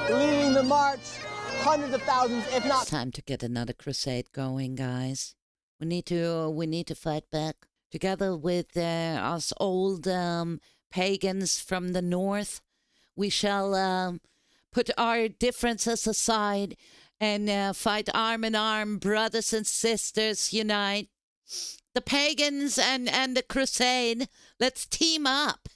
leading the march. Hundreds of thousands, if not. It's time to get another crusade going, guys. We need to fight back together with us old pagans from the north. We shall put our differences aside and fight arm in arm, brothers and sisters, unite. The pagans and the crusade, let's team up.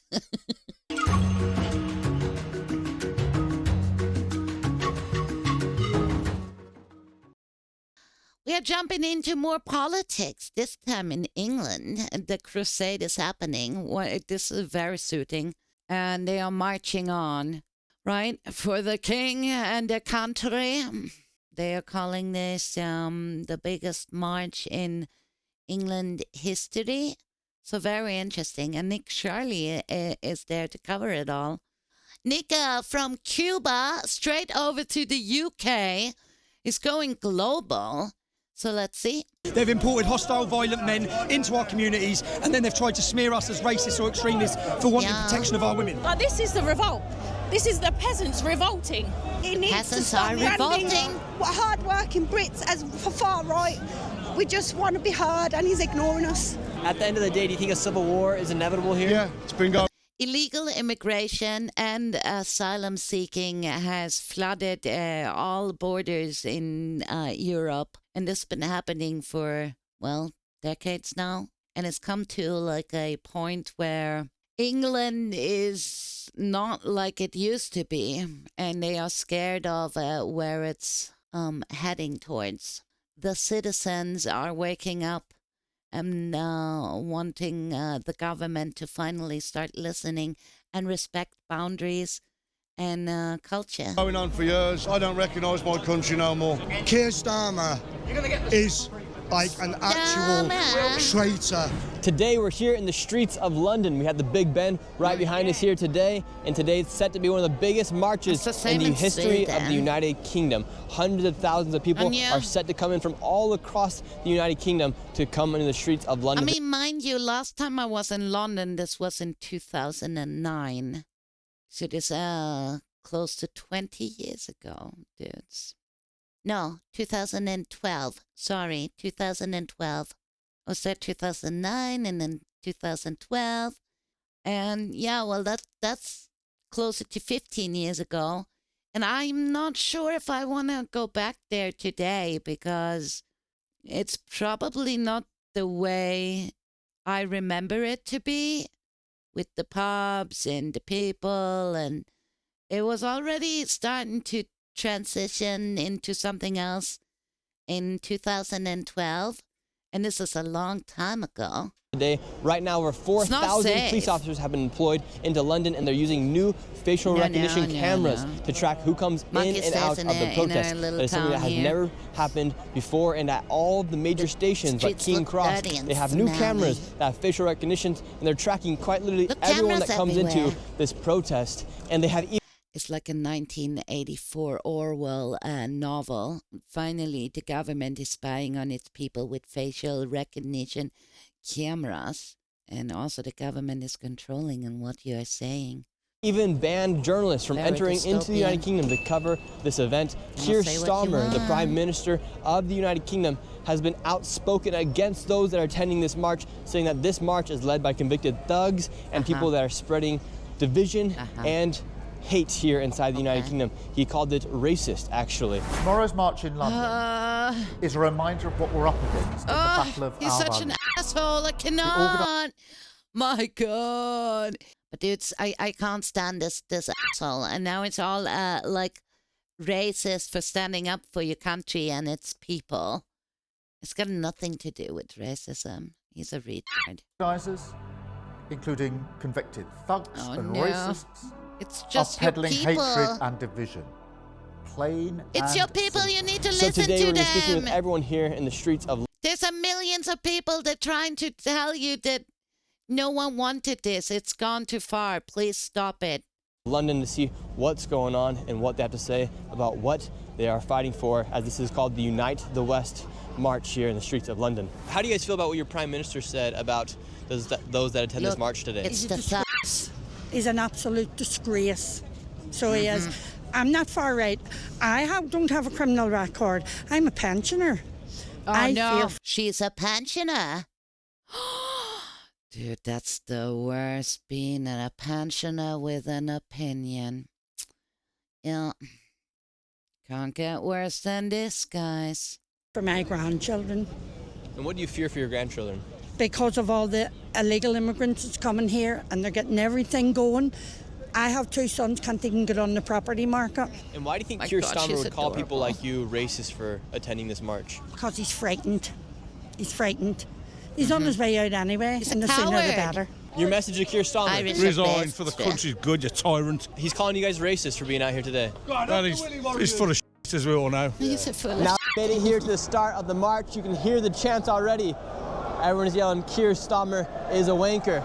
We are jumping into more politics, this time in England. The crusade is happening. This is very suiting. And they are marching on, right, for the king and the country. They are calling this the biggest march in England history. So very interesting. And Nick Shirley is there to cover it all. Nick from Cuba straight over to the UK is going global. So let's see. They've imported hostile, violent men into our communities, and then they've tried to smear us as racist or extremists for wanting protection of our women. This is the revolt. This is the peasants revolting. It needs Peasants to stop are revolting. Hard-working Brits as for far right. We just want to be heard, and he's ignoring us. At the end of the day, do you think a civil war is inevitable here? Yeah, it's been going. Illegal immigration and asylum seeking has flooded all borders in Europe. And this has been happening for, well, decades now. And it's come to like a point where England is not like it used to be. And they are scared of where it's heading towards. The citizens are waking up and wanting the government to finally start listening and respect boundaries and culture. Going on for years, I don't recognise my country no more. Keir Starmer is like an actual traitor. Today we're here in the streets of London. We have the Big Ben right behind us here today, and today it's set to be one of the biggest marches in the history of the United Kingdom. Hundreds of thousands of people are set to come in from all across the United Kingdom to come into the streets of London. I mean, mind you, last time I was in London, this was in 2009. So it is close to 20 years ago, dudes. No, 2012. Sorry, 2012. I was there 2009 and then 2012. And yeah, well, that's closer to 15 years ago. And I'm not sure if I want to go back there today because it's probably not the way I remember it to be with the pubs and the people. And it was already starting to transition into something else in 2012. And this is a long time ago. Today, right now, over 4,000 police officers have been employed into London, and they're using new facial recognition cameras to track who comes in and out of the protest. That is something that has never happened before, and at all the major stations like King Cross, they have new cameras that have facial recognition, and they're tracking quite literally everyone that comes into this protest. And they have It's like a 1984 Orwell novel. Finally, the government is spying on its people with facial recognition cameras. And also the government is controlling on what you are saying. Even banned journalists from entering into the United Kingdom to cover this event. Keir Starmer, the Prime Minister of the United Kingdom, has been outspoken against those that are attending this march, saying that this march is led by convicted thugs and people that are spreading division and hate here inside the United Kingdom. He called it racist, actually. Tomorrow's march in London is a reminder of what we're up against in the battle of he's such an asshole. I cannot. My God. But dudes, I can't stand this asshole. And now it's all like racist for standing up for your country and its people. It's got nothing to do with racism. He's a retard. Organizers, including convicted thugs and racists, it's just are peddling your people. hatred and division. Plain It's and your people. simple. You need to So listen today to we're them. speaking with everyone here in the streets of There's millions of people that are trying to tell you that no one wanted this. It's gone too far. Please stop it. London to see what's going on and what they have to say about what they are fighting for, as this is called the Unite the West march here in the streets of London. How do you guys feel about what your Prime Minister said about those that attend this march today? It's the thugs. He's an absolute disgrace. So he is. I'm not far right. Don't have a criminal record. I'm a pensioner. Oh, no. She's a pensioner. Dude, that's the worst, being a pensioner with an opinion. Yeah. Can't get worse than this, guys. For my grandchildren. And what do you fear for your grandchildren? Because of all the illegal immigrants that's coming here and they're getting everything going. I have 2 sons, can't even get on the property market. And why do you think Keir Starmer would call people like you racist for attending this march? Because he's frightened. He's frightened. He's on his way out anyway, and the sooner the better. Your message to Keir Starmer? Resign for the country's good, you tyrant. He's calling you guys racist for being out here today. Well, he's full of shit, as we all know. Now, made it here to the start of the march. You can hear the chants already. Everyone is yelling, Keir Starmer is a wanker.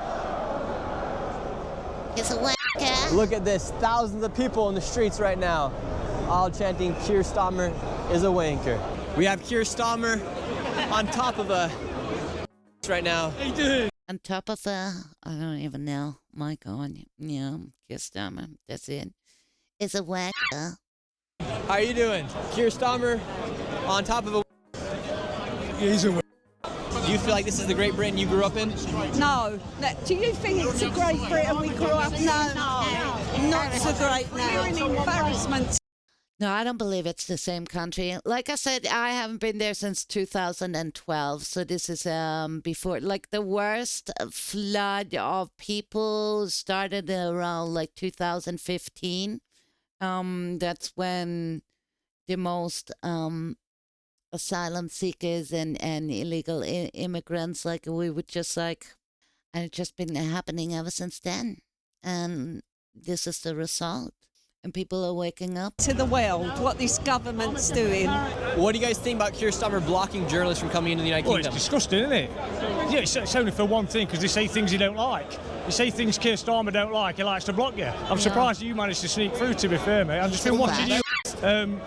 He's a wanker. Look at this, thousands of people in the streets right now, all chanting, Keir Starmer is a wanker. We have Keir Starmer on top of a right now. On top of I don't even know. My God, yeah, Keir Starmer, that's it. Is a wanker. How are you doing? Keir Starmer on top of a He's a Do you feel like this is the Great Britain you grew up in? No. Do you think it's a Great Britain we grew up? No. Not so great now. We're an embarrassment. No, I don't believe it's the same country. Like I said, I haven't been there since 2012. So this is before, like the worst flood of people started around like 2015. That's when the most asylum seekers and illegal immigrants, like we would just like, and it's just been happening ever since then. And this is the result. And people are waking up to the world, what this government's doing. What do you guys think about Keir Starmer blocking journalists from coming into the United Kingdom? It's disgusting, isn't it? Yeah, it's only for one thing, because they say things you don't like. You say things Keir Starmer don't like, he likes to block you. I'm surprised you managed to sneak through, to be fair, mate. I've just been watching you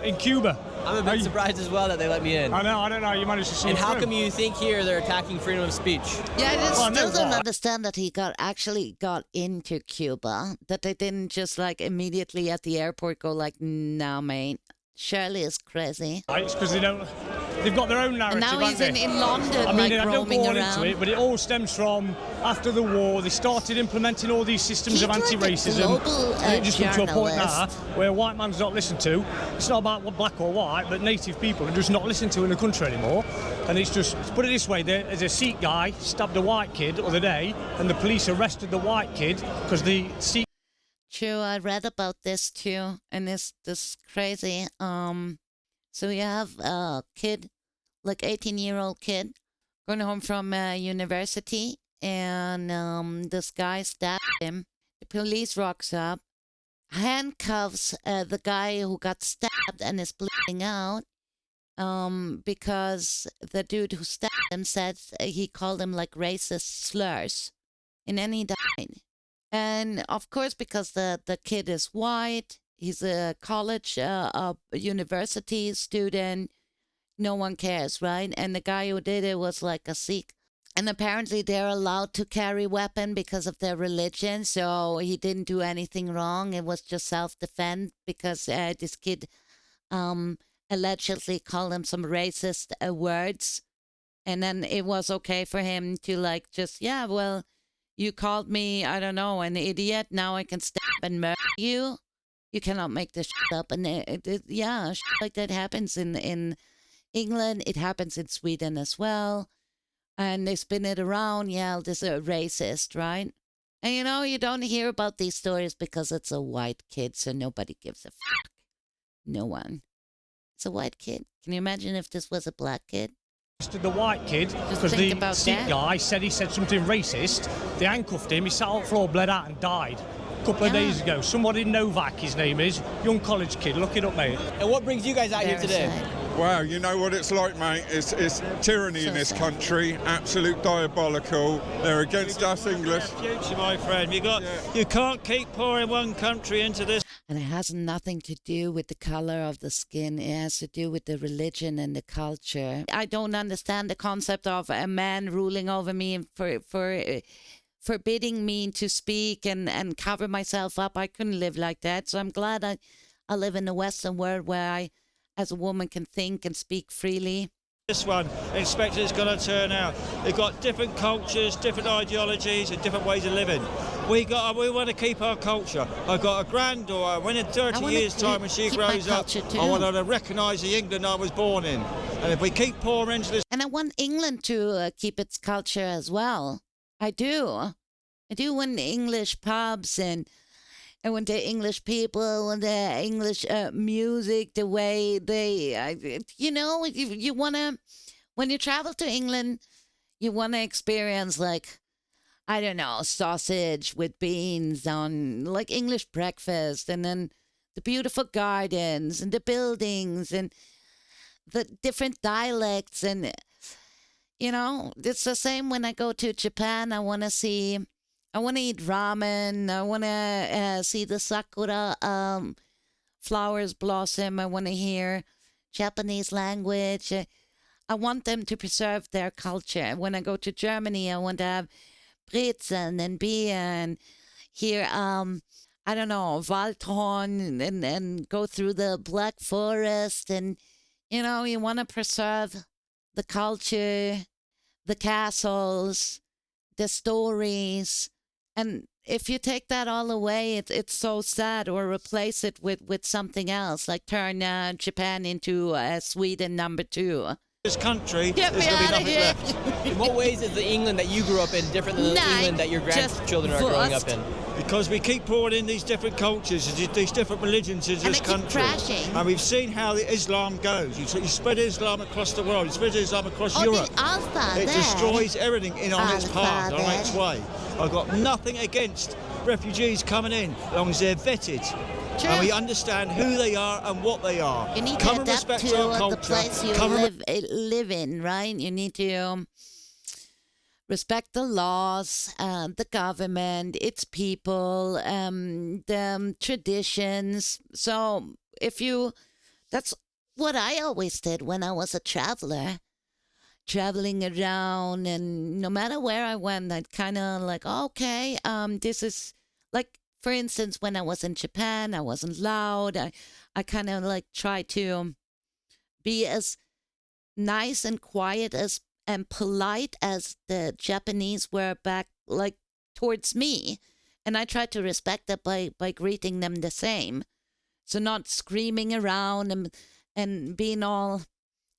in Cuba. I'm a bit surprised as well that they let me in. I don't know, you managed to sneak through. And how come you think here they're attacking freedom of speech? Yeah, I still don't understand that he actually got into Cuba, that they didn't just like immediately at the airport go like, nah, mate, Shirley is crazy. It's because they've got their own narrative. And now he's in London, I mean, like, I don't roaming go on around. into it, but it all stems from after the war. They started implementing all these systems of anti-racism. And it just come to a point now where a white man's not listened to. It's not about black or white, but native people are just not listened to in the country anymore. And it's just, put it this way, there's a Sikh guy stabbed a white kid the other day, and the police arrested the white kid because the Sikh. True, I read about this too, and it's this crazy. So you have a kid, like 18-year-old kid, going home from university, and this guy stabbed him. The police rocks up, handcuffs the guy who got stabbed and is bleeding out, because the dude who stabbed him said he called him like racist slurs, and then he died. And of course, because the kid is white, he's a college, university student, no one cares, right? And the guy who did it was like a Sikh. And apparently they're allowed to carry weapon because of their religion. So he didn't do anything wrong. It was just self-defense because this kid allegedly called him some racist words. And then it was okay for him to like just, yeah, well, you called me, I don't know, an idiot. Now I can stab and murder you. You cannot make this shit up. And yeah, shit like that happens in England. It happens in Sweden as well. And they spin it around. Yeah, this is a racist, right? And you know, you don't hear about these stories because it's a white kid, so nobody gives a fuck. No one. It's a white kid. Can you imagine if this was a black kid? The white kid, because the Sikh guy said he said something racist. They handcuffed him, he sat on the floor, bled out and died a couple of days ago. Somebody Novak, his name is, young college kid, look it up, mate. And what brings you guys out here today? Wow, you know what it's like, mate. It's tyranny in this country, absolute diabolical. They're against us English. Future, my friend. You can't keep pouring one country into this. And it has nothing to do with the color of the skin. It has to do with the religion and the culture. I don't understand the concept of a man ruling over me and for forbidding me to speak and cover myself up. I couldn't live like that. So I'm glad I live in the Western world where I, as a woman, can think and speak freely. This one, expect it's going to turn out. They've got different cultures, different ideologies, and different ways of living. We want to keep our culture. I've got a granddaughter. When in 30 years' time, when she grows up, I want her to recognise the England I was born in. And if we keep pouring into this, and I want England to keep its culture as well. I do. I do want the English pubs and want the English people and the English music, the way they, you want to, when you travel to England, you want to experience, like, I don't know, sausage with beans on, like, English breakfast, and then the beautiful gardens and the buildings and the different dialects. And, it's the same when I go to Japan. I want to eat ramen. I want to see the sakura flowers blossom. I want to hear Japanese language. I want them to preserve their culture. When I go to Germany, I want to have brezen and beer and hear, I don't know, Waldhorn and go through the Black Forest. And, you want to preserve the culture, the castles, the stories. And if you take that all away, it's so sad, or replace it with something else, like turn Japan into Sweden #2. this country, Get there's me going to be out of nothing here. left. In what ways is the England that you grew up in different than the England that your grandchildren are growing up in? Because we keep pouring in these different cultures, these different religions into this country. And we've seen how the Islam goes. You spread Islam across the world, you spread Islam across Europe. It destroys everything on its path, on its way. I've got nothing against refugees coming in, as long as they're vetted. True. And we understand who they are and what they are. You need Come to adapt to the place you live in, right? You need to respect the laws, the government, its people, the traditions. So that's what I always did when I was a traveler, traveling around, and no matter where I went, I'd kind of like, okay, this is like, for instance, when I was in Japan, I wasn't loud. I kind of like tried to be as nice and quiet and polite as the Japanese were back, like, towards me. And I tried to respect that by greeting them the same. So not screaming around and being all,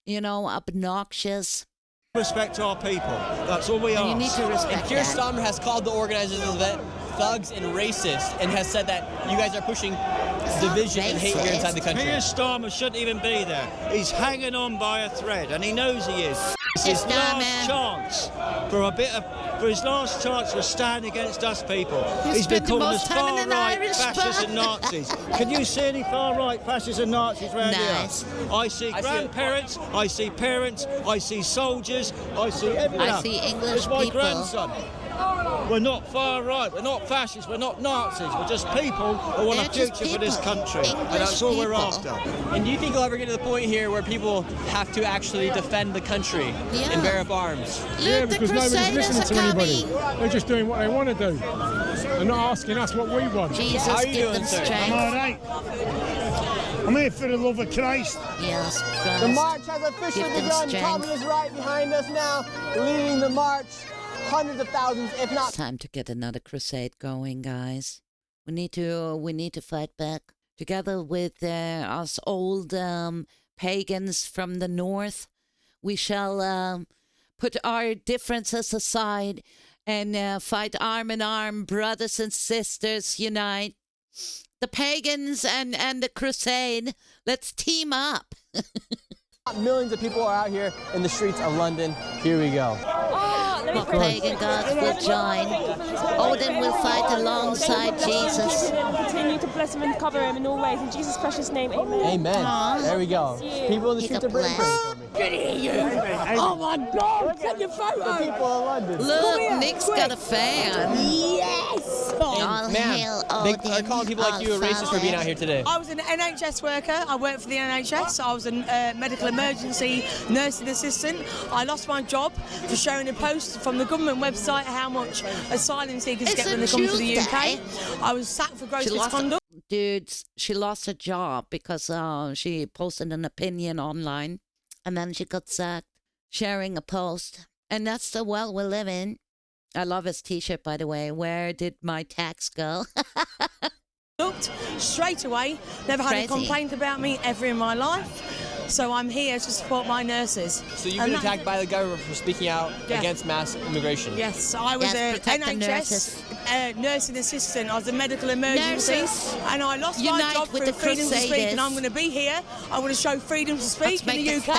obnoxious. Respect our people. That's all we ask. You need to respect And Keir Starmer has called the organizers of the event thugs and racist, and has said that you guys are pushing division and hate here inside the country. Keir Starmer shouldn't even be there. He's hanging on by a thread, and he knows he is. It's his last chance for his last chance for a stand against us people. He's been calling us far-right fascists and Nazis. Can you see any far-right fascists and Nazis around here? I see grandparents, I see parents, I see soldiers, I see everyone. I see English It's my people. grandson. We're not far right, we're not fascists, we're not Nazis, we're just people who want a future for this country, and that's all we're after. And do you think you'll ever get to the point here where people have to actually defend the country and bear up arms? Yeah, because nobody's listening to anybody. They're just doing what they want to do. They're not asking us what we want. Jesus, how are you give doing, them sir? strength. I'm all right. I'm here for the love of Christ. Yes, Christ. The march has officially begun. Tommy is right behind us now, leading the march. Hundreds of thousands, if not. It's time to get another crusade going, guys. We need to fight back together with us old pagans from the north. We shall put our differences aside and fight arm in arm, brothers and sisters, unite. The pagans and the crusade. Let's team up. Millions of people are out here in the streets of London. Here we go. The pagan gods will join. Odin will fight alongside Jesus. Continue to bless him and cover him in all ways. In Jesus' precious name, amen. Amen. Aww. There we go. People in the streets are praying for me. Good to hear you. Oh my God! Send your photo. The people of London. Look, Nick's got a fan. Yes. All hail Odin. They're calling people like you a racist for being out here today. I was an NHS worker. I worked for the NHS. I was a medical emergency nursing assistant. I lost my job for showing a post from the government website how much asylum seekers get when they come to the UK. I was sacked for gross misconduct. dudes, she lost her job because she posted an opinion online, and then she got sacked sharing a post. And that's the world we live in. I love his T-shirt, by the way. Where did my tax go? Looked straight away. Never had a complaint about me ever in my life. So I'm here to support my nurses. So you've been attacked by the government for speaking out against mass immigration? Yes, I was an NHS nursing assistant. I was a medical emergency. And I lost my job through freedom to speak. And I'm going to be here. I'm going to show freedom to speak in the UK.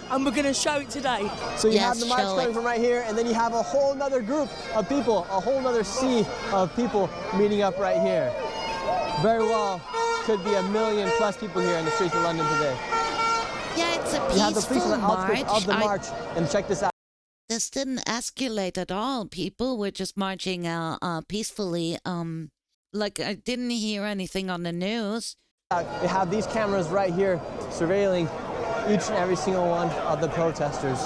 And we're going to show it today. So you have the march coming from right here, and then you have a whole other group of people, a whole other sea of people meeting up right here. Very well, could be 1 million plus people here in the streets of London today. Yeah, it's a peaceful You have the police on the outskirts of the march, and check this out. This didn't escalate at all. People were just marching peacefully. Like, I didn't hear anything on the news. They have these cameras right here surveilling each and every single one of the protesters.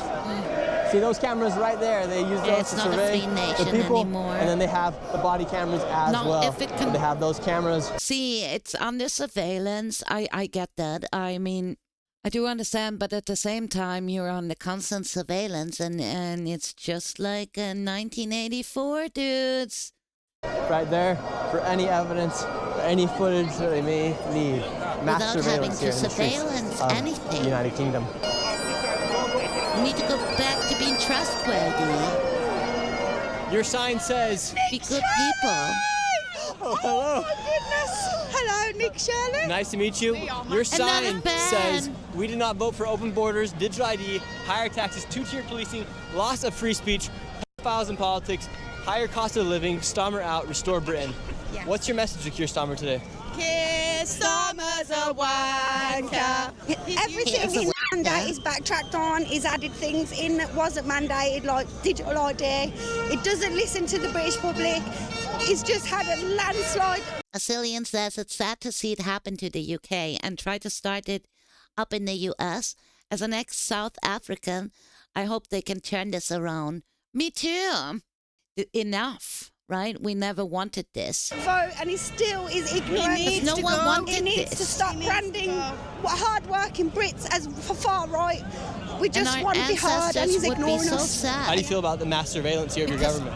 See those cameras right there? They use those to survey the people, anymore. And then they have the body cameras as well. They have those cameras. See, it's under surveillance. I get that. I mean, I do understand, but at the same time, you're under constant surveillance, and it's just like 1984, dudes. Right there, for any evidence, for any footage that they may need. Mass surveillance here in the streets of the United Kingdom. We need to go back to being trustworthy. Your sign says, be good people. Oh, hello. Oh, my goodness. Hello, Nick, Shirley. Nice to meet you. Your sign says, we did not vote for open borders, digital ID, higher taxes, two-tier policing, loss of free speech, pedophiles in politics, higher cost of living, Starmer out, restore Britain. Yeah. What's your message to Keir Starmer today? Keir Starmer's a wanker. Everything he's mandated is backtracked on. He's added things in that wasn't mandated, like digital ID. He doesn't listen to the British public. He's just had a landslide. Cillian says it's sad to see it happen to the UK and try to start it up in the US. As an ex-South African, I hope they can turn this around. Me too. Enough, right? We never wanted this. Vote, and he still is ignorant. He needs to stop branding hard-working Brits as far right. We just want to be heard, and he's ignoring us. How do you feel about the mass surveillance here of your government?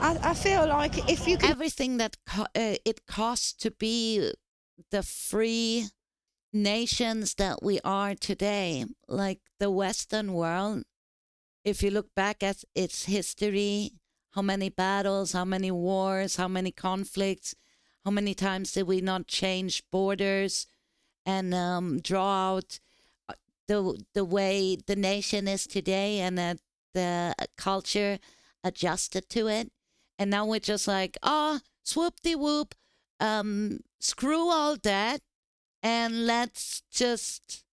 I feel like if you can... Everything that it costs to be the free nations that we are today, like the Western world, if you look back at its history, how many battles, how many wars, how many conflicts, how many times did we not change borders and draw out the way the nation is today, and that the culture adjusted to it. And now we're just like, swoop-de-whoop, screw all that, and let's just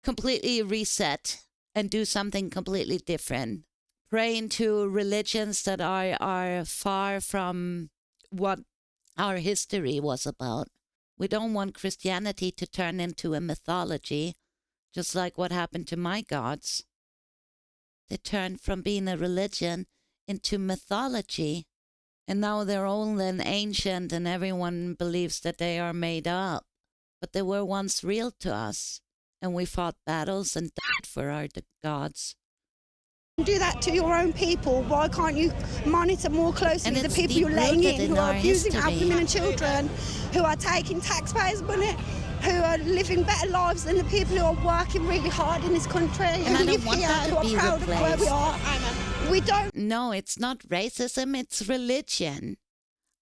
completely reset and do something completely different. Pray into religions that are far from what our history was about. We don't want Christianity to turn into a mythology, just like what happened to my gods. They turned from being a religion into mythology. And now they're old and ancient, and everyone believes that they are made up. But they were once real to us, and we fought battles and died for our gods. Do that to your own people. Why can't you monitor more closely the people you're letting in, who are abusing our women and children, who are taking taxpayers' money, who are living better lives than the people who are working really hard in this country, who live here, who are proud of where we are. We don't. No, it's not racism, it's religion.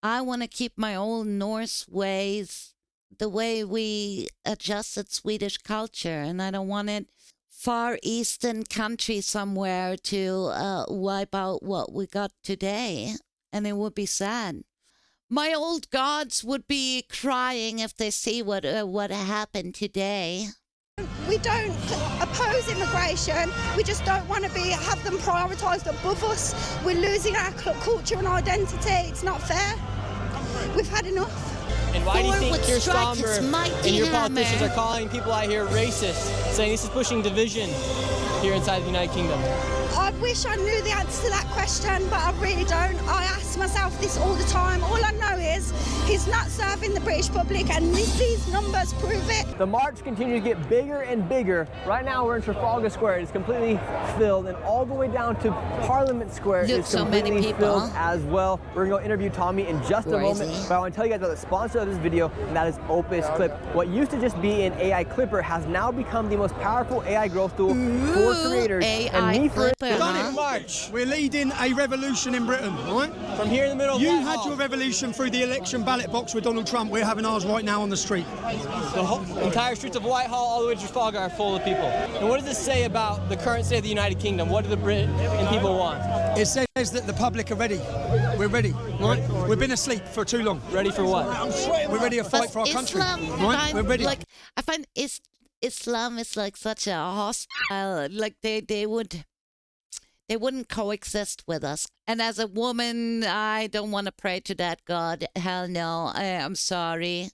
I want to keep my old Norse ways, the way we adjusted Swedish culture, and I don't want it Far Eastern country somewhere to wipe out what we got today, and it would be sad. My old gods would be crying if they see what happened today. We don't oppose immigration. We just don't want to have them prioritised above us. We're losing our culture and identity. It's not fair. We've had enough. And why do you think Keir Starmer and your politicians are calling people out here racist, saying this is pushing division here inside the United Kingdom? I've wish I knew the answer to that question, but I really don't. I ask myself this all the time. All I know is he's not serving the British public, and these numbers prove it. The march continues to get bigger and bigger. Right now we're in Trafalgar Square. It's completely filled, and all the way down to Parliament Square is completely filled as well. We're gonna go interview Tommy in just a moment, but I want to tell you guys about the sponsor of this video, and that is Opus Clip. What used to just be an AI clipper has now become the most powerful AI growth tool for creators. AI clipper. We've done it, March. We're leading a revolution in Britain, right? From here in the middle of You had your revolution through the election ballot box with Donald Trump. We're having ours right now on the street. The whole entire streets of Whitehall all the way to Trafalgar are full of people. And what does this say about the current state of the United Kingdom? What do the Brit and people want? It says that the public are ready. We're ready, right? We've been asleep for too long. Ready for what? We're ready to fight for our country, right? We're ready. Like, I find Islam is like such a hostile. Like they wouldn't coexist with us. And as a woman, I don't want to pray to that God. Hell no. I'm sorry.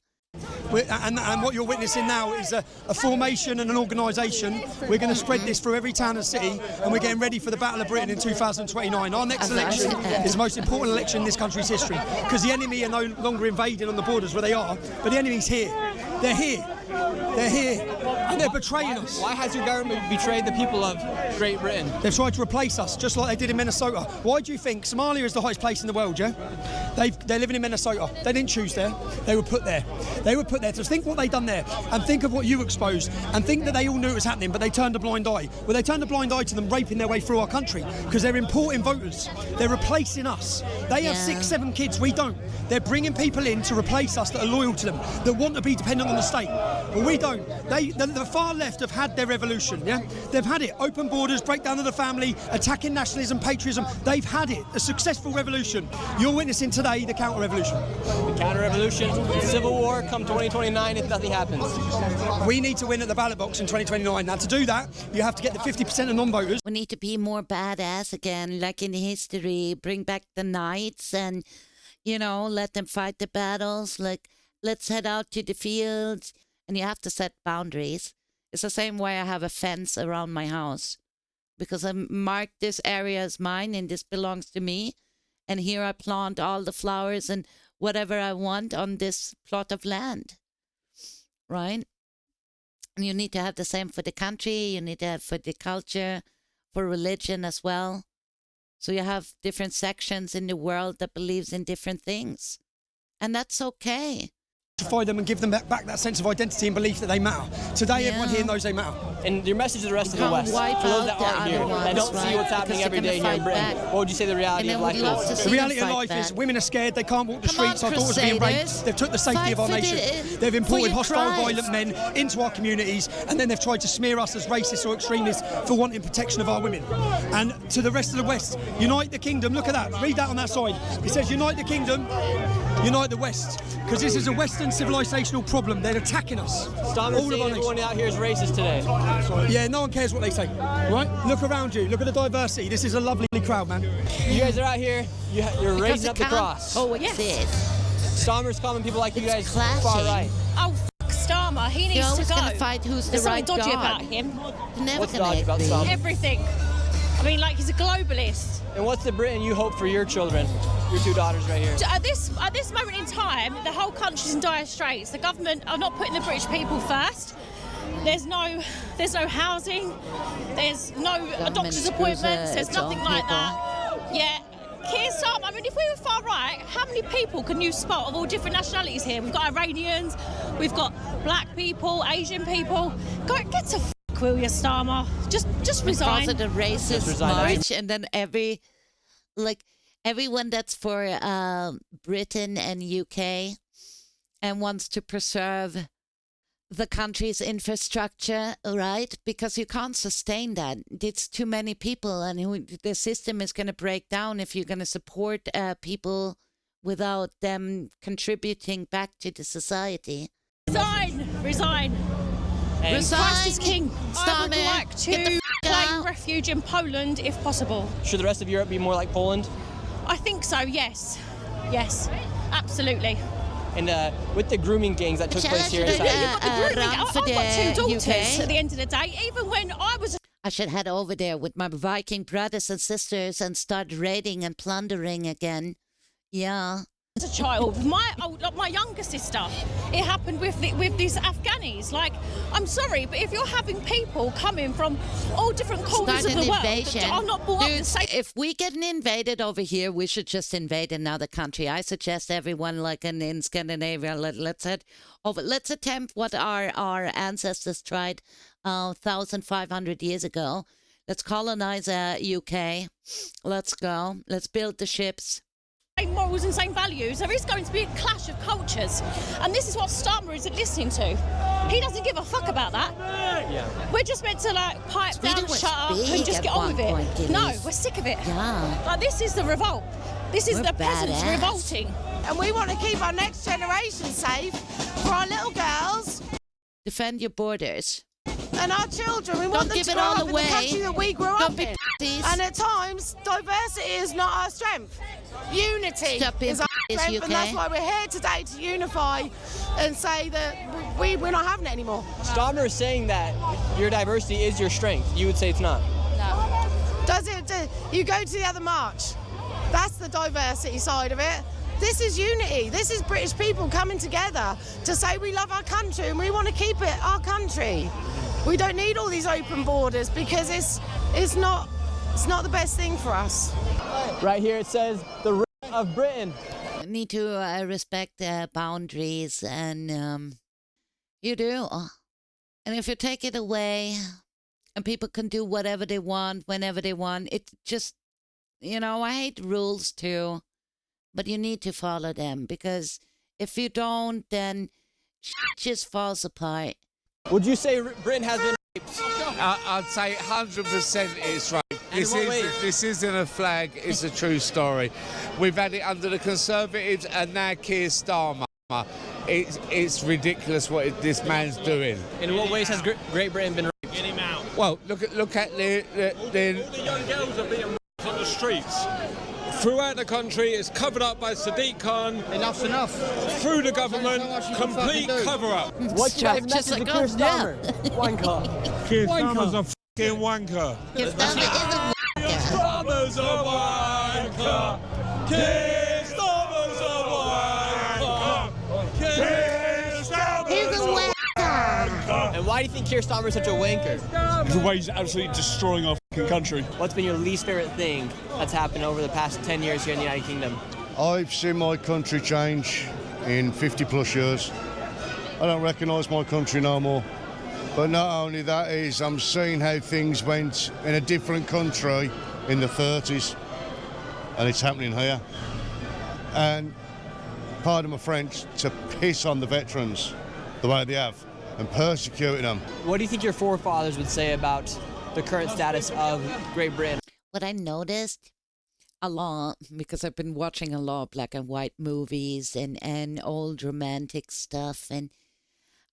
And what you're witnessing now is a formation and an organisation. We're going to spread this through every town and city, and we're getting ready for the Battle of Britain in 2029. Our next election is the most important election in this country's history, because the enemy are no longer invading on the borders where they are, but the enemy's here. They're here. They're here, and they're betraying us. Why has your government betrayed the people of Great Britain? They've tried to replace us, just like they did in Minnesota. Why do you think Somalia is the hottest place in the world, yeah? They're living in Minnesota. They didn't choose there. They were put there. They were put there. So think what they've done there, and think of what you exposed, and think that they all knew it was happening, but they turned a blind eye. Well, they turned a blind eye to them raping their way through our country, because they're importing voters. They're replacing us. They have 6, 7 kids. We don't. They're bringing people in to replace us that are loyal to them, that want to be dependent on the state. Well, we don't. The far left have had their revolution, yeah? They've had it. Open borders, breakdown of the family, attacking nationalism, patriotism. They've had it. A successful revolution. You're witnessing today the counter-revolution. The counter-revolution, civil war come 2029 if nothing happens. We need to win at the ballot box in 2029. Now, to do that, you have to get the 50% of non-voters. We need to be more badass again, like in history. Bring back the knights and, let them fight the battles. Like, let's head out to the fields. And you have to set boundaries. It's the same way I have a fence around my house, because I mark this area as mine and this belongs to me. And here I plant all the flowers and whatever I want on this plot of land, right? And you need to have the same for the country. You need to have for the culture, for religion as well. So you have different sections in the world that believes in different things. And that's okay. Them and give them back that sense of identity and belief that they matter. Today, everyone here knows they matter. And your message to the rest of the West, for those that aren't here, that don't see what's happening every day here in Britain, what would you say the reality of life is? The reality of life is women are scared, they can't walk the streets, our daughters are being raped, they've took the safety of our nation. They've imported hostile, violent men into our communities, and then they've tried to smear us as racists or extremists for wanting protection of our women. And to the rest of the West, unite the kingdom, look at that, read that on that side. It says unite the kingdom, unite the West, because this is a Western civilizational problem. They're attacking us. Starmer saying everyone out here is racist today. Yeah, no one cares what they say, right? Look around you. Look at the diversity. This is a lovely crowd, man. You guys are out here. You're raising up the cross. Oh, yes. Starmer's calling people like you guys far right. Oh, Starmer. He needs to go. Gonna fight who's There's the right something dodgy God. about him. What's dodgy about Starmer? Everything. I mean, like, he's a globalist. And what's the Britain you hope for your children? Your 2 daughters right here. At this moment in time, the whole country's in dire straits. The government are not putting the British people first. There's no housing. There's no doctor's appointments. There's nothing like that. Yeah. Keir Starmer, I mean, if we were far right, how many people can you spot of all different nationalities here? We've got Iranians, we've got black people, Asian people. Get to will you, Starmer? Just resign. Because of the racist march, and then everyone that's for Britain and UK and wants to preserve the country's infrastructure, right? Because you can't sustain that. It's too many people, and the system is going to break down if you're going to support people without them contributing back to the society. Resign. Christ is king. I would like to claim refuge in Poland if possible. Should the rest of Europe be more like Poland? I think so, yes. Yes, absolutely. And with the grooming gangs that took place here I've got 2 daughters at the end of the day. Even when I was I should head over there with my Viking brothers and sisters and start raiding and plundering again. Yeah. As a child, my younger sister, it happened with these Afghanis. Like, I'm sorry, but if you're having people coming from all different corners of the world that are not brought up the same. If we get invaded over here, we should just invade another country. I suggest everyone, like in Scandinavia, let's attempt what our ancestors tried 1,500 years ago. Let's colonize UK. Let's go. Let's build the ships. Same morals and same values. There is going to be a clash of cultures, and this is what Starmer isn't listening to. He doesn't give a fuck about that. Yeah. We're just meant to like pipe down, shut up, and just get on with it. No, we're sick of it. Yeah. Like, this is the revolt. This is the peasants revolting, and we want to keep our next generation safe for our little girls. Defend your borders. And our children, we want them to grow up in the country that we grew up in. And at times, diversity is not our strength. Unity is our strength, and that's why we're here today, to unify and say that we're not having it anymore. Starmer is saying that your diversity is your strength. You would say it's not. No. You go to the other march. That's the diversity side of it. This is unity. This is British people coming together to say we love our country and we want to keep it our country. We don't need all these open borders because it's not the best thing for us. Right here it says the right of Britain. Need to respect boundaries, and you do. And if you take it away, and people can do whatever they want, whenever they want, it just, I hate rules too, but you need to follow them, because if you don't, then shit just falls apart. Would you say Britain has been raped? I'd say 100% it's right. This isn't a flag, it's a true story. We've had it under the Conservatives and now Keir Starmer. It's ridiculous what this man's doing. In what ways has Great Britain been raped? Get him out. Well, look at the All the young girls are being raped on the streets. Throughout the country, it's covered up by Sadiq Khan. Enough's enough. Through the government, complete cover-up. What's your message to Keir Starmer? Wanker. Keir Starmer's a f***ing wanker. Keir Starmer's a wanker. Keir Starmer's a wanker. Keir Starmer's a wanker. And why do you think Keir Starmer is such a wanker? The way he's absolutely destroying our f***ing country. What's been your least favorite thing that's happened over the past 10 years here in the United Kingdom? I've seen my country change in 50 plus years. I don't recognise my country no more. But not only that is, I'm seeing how things went in a different country in the 30s, and it's happening here. And pardon my French, to piss on the veterans the way they have and persecuting them. What do you think your forefathers would say about the current status of Great Britain? What I noticed a lot, because I've been watching a lot of black and white movies and old romantic stuff, and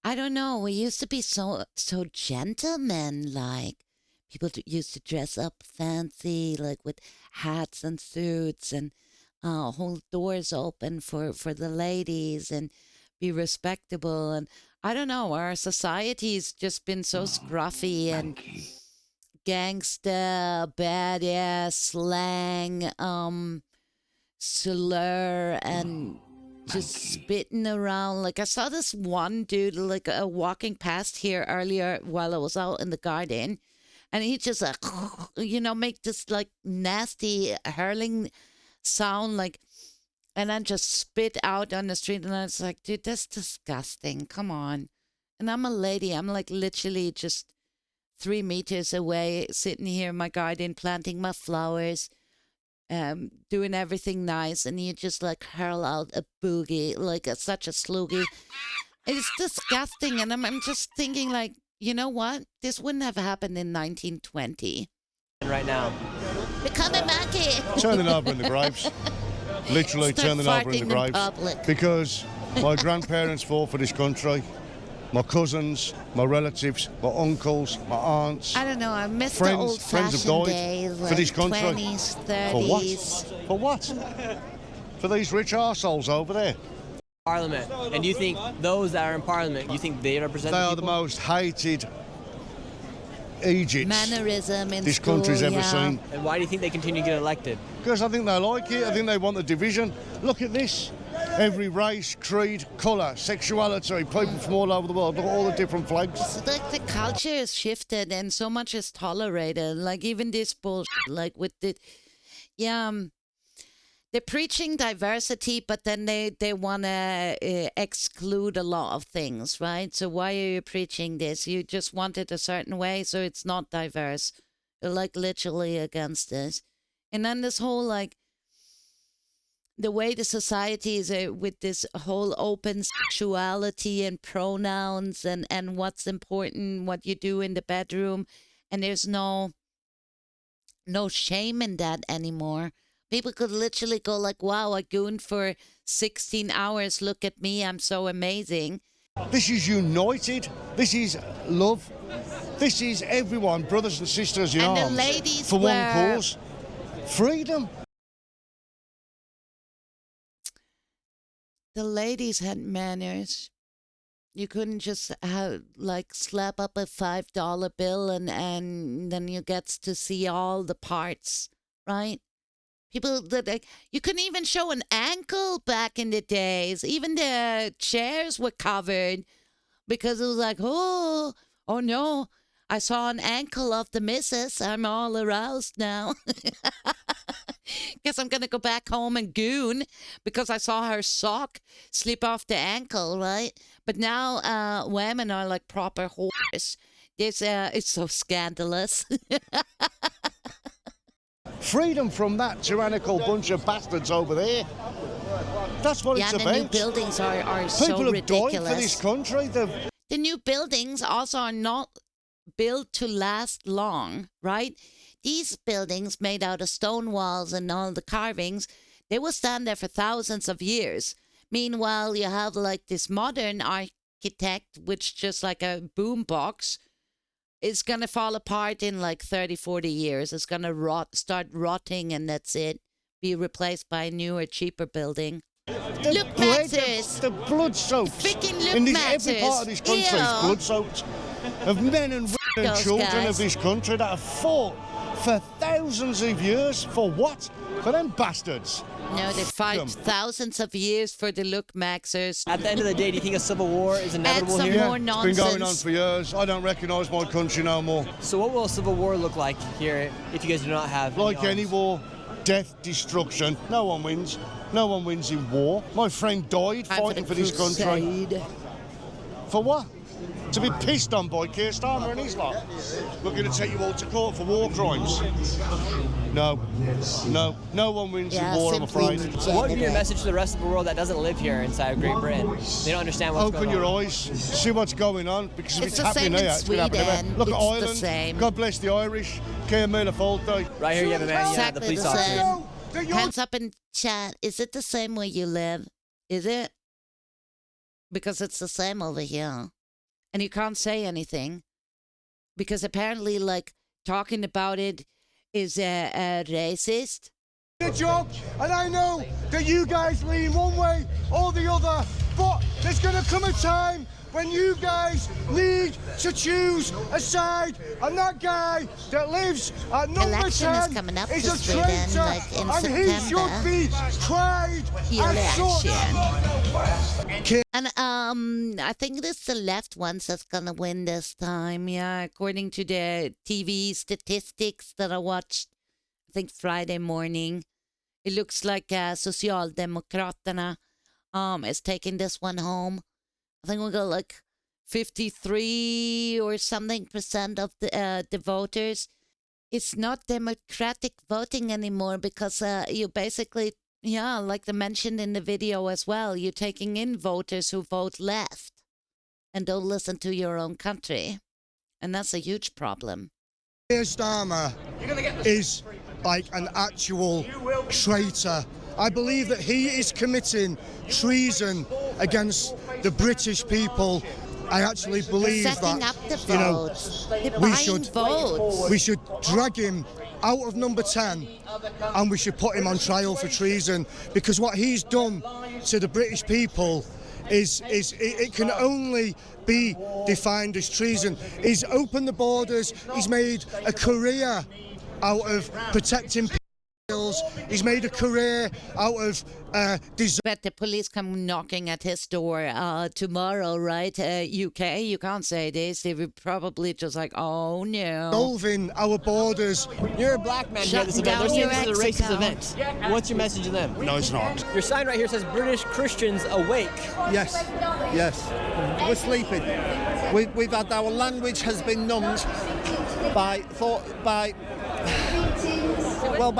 I don't know, we used to be so gentleman-like. People used to dress up fancy, like with hats and suits, and hold doors open for the ladies and be respectable. And I don't know, our society's just been so scruffy and gangsta, badass, slang, slur, and just spitting around. Like, I saw this one dude like walking past here earlier while I was out in the garden, and he just like, make this like nasty hurling sound, like, and then just spit out on the street. And I was like, dude, that's disgusting. Come on. And I'm a lady. I'm like literally just 3 meters away, sitting here in my garden, planting my flowers, doing everything nice, and you just like hurl out a boogie, like such a sloogie. It's disgusting. And I'm just thinking, like, you know what? This wouldn't have happened in 1920. Right now. Become a monkey. Turning over in the graves. Literally turning over in the graves. Because my grandparents fought for this country. My cousins, my relatives, my uncles, my aunts. I don't know, I miss the old-fashioned days, like for this country. 20s, 30s. For what? For these rich arseholes over there. Parliament. And do you think those that are in Parliament, you think they represent They the are the most hated Egypt mannerism in this school, country's ever seen. And why do you think they continue to get elected? Because I think they like it. I think they want the division. Look at this. Every race, creed, colour, sexuality, people from all over the world, look at all the different flags. It's like the culture has shifted and so much is tolerated. Like even this bullshit, like with the, they're preaching diversity, but then they want to exclude a lot of things, right? So why are you preaching this? You just want it a certain way, so it's not diverse. You're like literally against this. And then this whole like, the way the society is with this whole open sexuality and pronouns and what's important, what you do in the bedroom, and there's no shame in that anymore. People could literally go like, wow, I gooned for 16 hours. Look at me. I'm so amazing. This is united. This is love. This is everyone, brothers and sisters in arms, for one cause. Freedom. The ladies had manners. You couldn't just slap up a $5 bill and then you get to see all the parts, right? People that you couldn't even show an ankle back in the days. Even the chairs were covered because it was like, oh no, I saw an ankle of the missus. I'm all aroused now. Guess I'm going to go back home and goon because I saw her sock slip off the ankle, right? But now women are like proper whores. It's so scandalous. Freedom from that tyrannical bunch of bastards over there. That's what it's about. Yeah, the new buildings are so ridiculous. People have died for this country. The new buildings also are not built to last long, right? These buildings made out of stone walls and all the carvings, they will stand there for thousands of years. Meanwhile, you have like this modern architect, which just like a boombox, is going to fall apart in like 30, 40 years. It's going to start rotting and that's it. Be replaced by a newer, cheaper building. Look, Maxers! The blood soaked. Freaking look, in Maxers! Every part of this country is blood soaked. Of men and women and children of this country that have fought for thousands of years. For what? For them bastards. No, they fight thousands of years for the look Maxers. At the end of the day, do you think a civil war is inevitable here? More nonsense. It's been going on for years. I don't recognise my country no more. So what will a civil war look like here if you guys do not have like any war, death, destruction. No one wins. No one wins in war. My friend died fighting for this country. For what? To be pissed on by Keir Starmer and his lot. We're going to take you all to court for war crimes. No one wins in war, I'm afraid. So what would be your message to the rest of the world that doesn't live here inside Great Britain? They don't understand what's going on. Open your eyes, see what's going on, because if it's happening here, it's going to happen everywhere. Look at Ireland. God bless the Irish. Keir Starmer. Right here you have a man, the police officer. Hands up in chat. Is it the same where you live? Is it? Because it's the same over here. And you can't say anything. Because apparently, like, talking about it is racist. The job, and I know that you guys lean one way or the other, but there's going to come a time when you guys need to choose a side, and that guy that lives at number 10 is a traitor, and he should be tried as such. And I think it's the left ones that's gonna win this time. Yeah, according to the TV statistics that I watched, I think Friday morning, it looks like Socialdemokraterna is taking this one home. I think we got like 53 or something % of the voters. It's not democratic voting anymore because you basically, like they mentioned in the video as well, you're taking in voters who vote left and don't listen to your own country. And that's a huge problem. Keir Starmer is like an actual traitor. I believe that he is committing treason against the British people. I actually believe that we should drag him out of number 10 and we should put him on trial for treason, because what he's done to the British people it can only be defined as treason. He's opened the borders. He's made a career out of protecting people. He's made a career out of bet the police come knocking at his door tomorrow, right? UK, you can't say this. They would probably just like, oh no. Solving our borders. You're a black man here at this event. They're saying this is a racist event. What's your message to them? No, it's not. Your sign right here says British Christians awake. Yes, yes. We're sleeping. We've had our language has been numbed by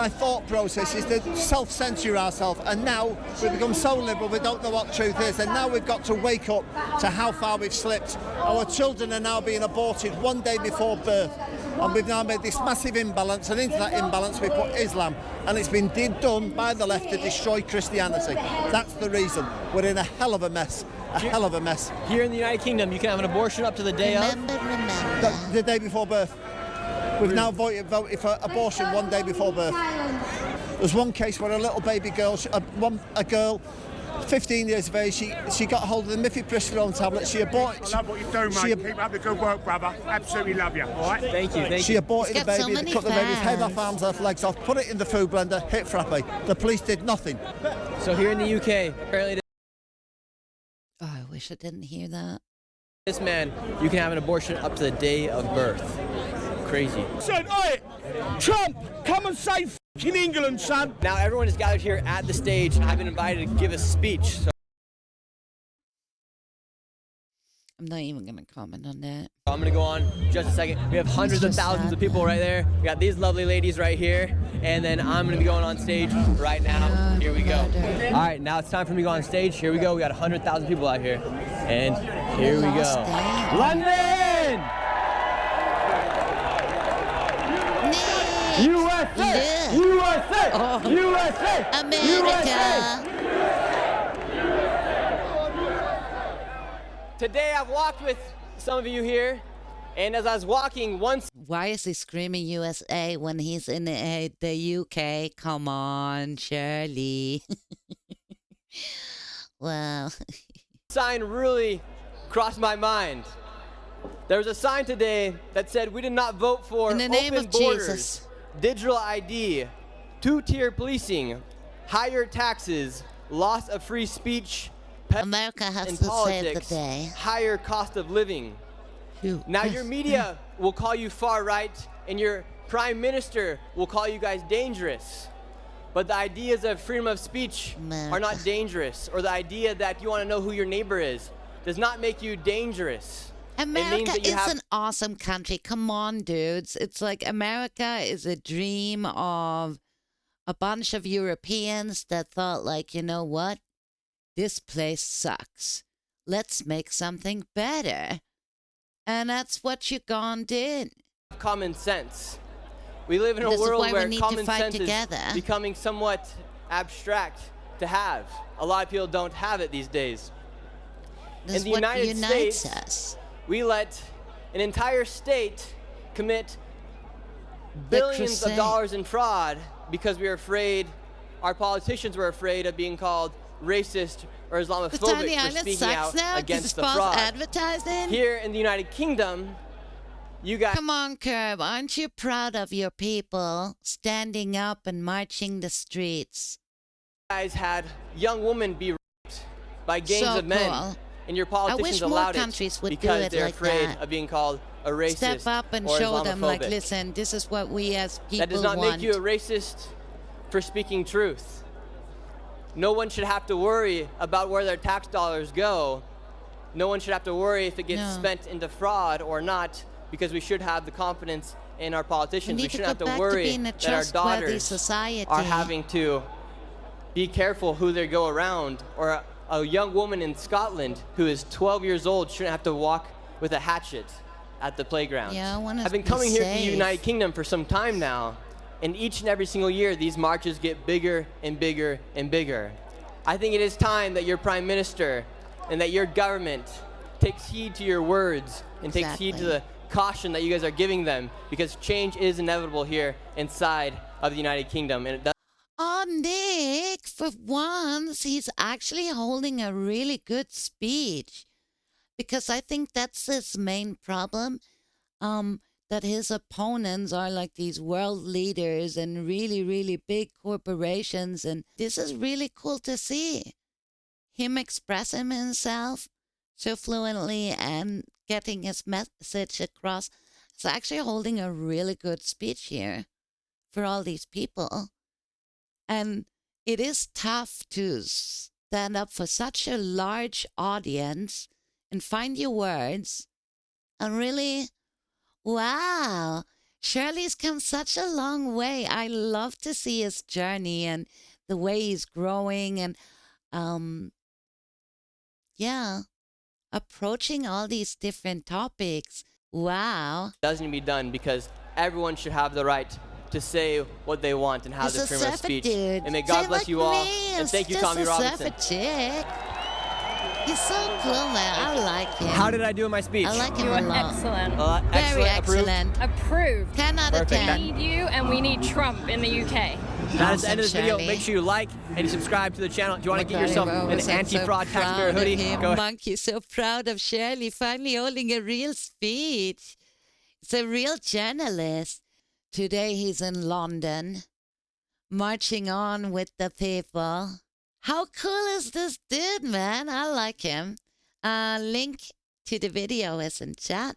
thought processes to self-censure ourselves, and now we've become so liberal we don't know what truth is, and now we've got to wake up to how far we've slipped. Our children are now being aborted one day before birth, and we've now made this massive imbalance, and into that imbalance we put Islam, and it's been done by the left to destroy Christianity. That's the reason. We're in a hell of a mess. A hell of a mess. Here in the United Kingdom, you can have an abortion up to the day of? The day before birth. We've now voted for abortion one day before birth. There's one case where a little baby girl, a girl, 15 years of age, she got hold of the mifepristone tablet. She aborted. I love what you're doing, mate. Keep up the good work, brother. Absolutely love you. All right. Thank you. She aborted the baby, they cut the baby's head off, arms off, legs off, put it in the food blender, hit frappe. The police did nothing. So here in the UK, apparently. Oh, I wish I didn't hear that. This man, you can have an abortion up to the day of birth. Crazy. Son, oi! Trump, come and save f***ing England, son! Now everyone is gathered here at the stage. I've been invited to give a speech. So I'm not even going to comment on that. I'm going to go on just a second. We have hundreds of thousands of people right there. We got these lovely ladies right here. And then I'm going to be going on stage right now. Here we go. All right, now it's time for me to go on stage. Here we go. We got 100,000 people out here. And here we go. London! USA! USA! Oh. USA! America! Today I've walked with some of you here, and as I was walking once... Why is he screaming USA when he's in the UK? Come on, Shirley. Well... sign really crossed my mind. There was a sign today that said we did not vote for in the name open of borders, Jesus. Digital ID, two-tier policing, higher taxes, loss of free speech, America has in to politics, save the day. higher cost of living. Now your media will call you far right, and your prime minister will call you guys dangerous. But the ideas of freedom of speech are not dangerous, or the idea that you want to know who your neighbor is does not make you dangerous. America is an awesome country. Come on, dudes. It's like America is a dream of a bunch of Europeans that thought like, you know what? This place sucks. Let's make something better. And that's what you gone did. Common sense. We live in a world where common sense together. is becoming somewhat abstract to have. A lot of people don't have it these days. This in the United States, us. We let an entire state commit billions of dollars in fraud because we were afraid, our politicians were afraid of being called racist or Islamophobic for speaking out against the fraud. Advertising? Here in the United Kingdom, you guys... Come on, Curb. Aren't you proud of your people standing up and marching the streets? You guys had young women be raped by gangs of men. Cool. And your politicians allowed it because they're afraid of being called a racist. Step up and show them, like, listen, this is what we as people want. That does not make you a racist for speaking truth. No one should have to worry about where their tax dollars go. No one should have to worry if it gets spent into fraud or not, because we should have the confidence in our politicians. We shouldn't have to worry that our daughters are having to be careful who they go around, or a young woman in Scotland who is 12 years old shouldn't have to walk with a hatchet at the playground. Yeah, I've been coming here to the United Kingdom for some time now, and each and every single year these marches get bigger and bigger and bigger. I think it is time that your Prime Minister and that your government takes heed to your words and takes heed to the caution that you guys are giving them, because change is inevitable here inside of the United Kingdom. And it does Oh, Nick, for once, he's actually holding a really good speech, because I think that's his main problem, that his opponents are like these world leaders and really, really big corporations. And this is really cool to see him expressing himself so fluently and getting his message across. He's actually holding a really good speech here for all these people. And it is tough to stand up for such a large audience and find your words and really, wow, Shirley's come such a long way. I love to see his journey and the way he's growing and, approaching all these different topics. Wow. Doesn't need to be done because everyone should have the right to say what they want and have their freedom of speech. Dude. And may God bless you all. And thank you, Tommy Robinson. Chick. He's so cool, man. I like him. How did I do in my speech? I like him You a were lot. excellent. Very Approved? Excellent. Approved. 10 out of 10. We need you, and we need Trump in the UK. That is the end of this video. Shirley. Make sure you like and subscribe to the channel. Do you want to get yourself an anti-fraud taxpayer hoodie? Go ahead. Monkey, so proud of Shirley finally holding a real speech. It's a real journalist. Today he's in London, marching on with the people. How cool is this dude, man? I like him. Link to the video is in chat.